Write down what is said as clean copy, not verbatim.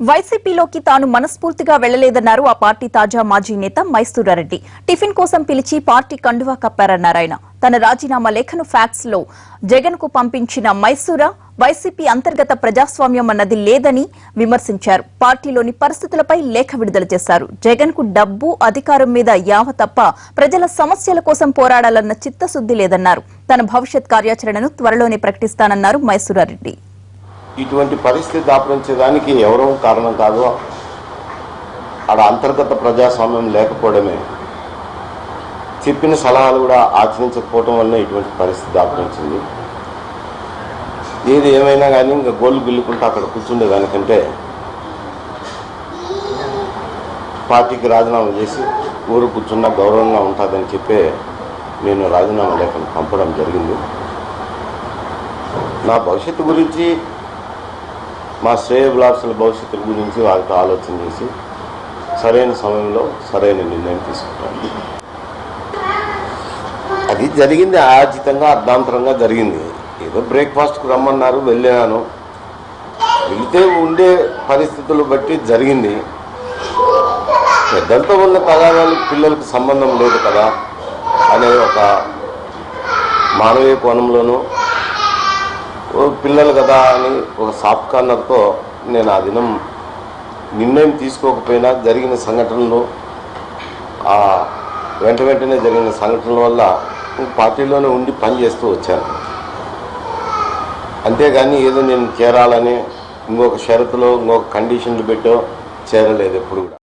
వైసీపీలోకి తాను మనస్ఫూర్తిగా వెళ్లలేదన్నారు ఆ పార్టీ తాజా మాజీ నేత మైసూరారెడ్డి. టిఫిన్ కోసం పిలిచి పార్టీ కండువా కప్పారన్నారు ఆయన. తన రాజీనామా లేఖను ఫ్యాక్స్ లో జగన్ కు పంపించిన మైసూరా వైసీపీ అంతర్గత ప్రజాస్వామ్యం అన్నది లేదని విమర్శించారు. పార్టీలోని పరిస్థితులపై లేఖ విడుదల చేశారు. జగన్ కు డబ్బు అధికారం మీద యావ తప్ప ప్రజల సమస్యల కోసం పోరాడాలన్న చిత్తశుద్ది లేదన్నారు. తన భవిష్యత్ కార్యాచరణను త్వరలోనే ప్రకటిస్తానన్నారు మైసూరారెడ్డి. ఇటువంటి పరిస్థితి దాపరించడానికి ఎవరో కారణం కాదు, ఆడ అంతర్గత ప్రజాస్వామ్యం లేకపోవడమే, చెప్పిన సలహాలు కూడా ఆచరించకపోవడం వల్ల ఇటువంటి పరిస్థితి దాపరించింది. ఏది ఏమైనా కానీ ఇంకా గోళ్ళు గిల్లుకుంటూ అక్కడ కూర్చుండే దానికంటే పార్టీకి రాజీనామా చేసి ఊరు కూర్చున్న గౌరవంగా ఉంటుందని చెప్పే నేను రాజీనామా లేఖను పంపడం జరిగింది. నా భవిష్యత్తు గురించి, మా శ్రేయోభిలాషుల భవిష్యత్తు గురించి వాళ్ళతో ఆలోచన చేసి సరైన సమయంలో సరైన నిర్ణయం తీసుకుంటాను. అది జరిగింది ఆర్జితంగా, అర్ధాంతరంగా జరిగింది. ఏదో బ్రేక్ఫాస్ట్కి రమ్మన్నారు, వెళ్ళాను. వెళితే ఉండే పరిస్థితులు బట్టి జరిగింది. పెద్దలతో ఉన్న తగాదాలు పిల్లలకు సంబంధం లేదు కదా అనే ఒక మానవీయ కోణంలోనూ, పిల్లలు కదా అని ఒక సాఫ్ట్ కార్నర్తో నేను ఆ దినం నిర్ణయం తీసుకోకపోయినా జరిగిన సంఘటనలు, వెంటనే జరిగిన సంఘటనల వల్ల పార్టీలోనే ఉండి పనిచేస్తూ వచ్చాను. అంతేగాని ఏదో నేను చేరాలని ఇంకొక షరతులో ఇంకొక కండిషన్లు పెట్టో చేరలేదు ఎప్పుడు కూడా.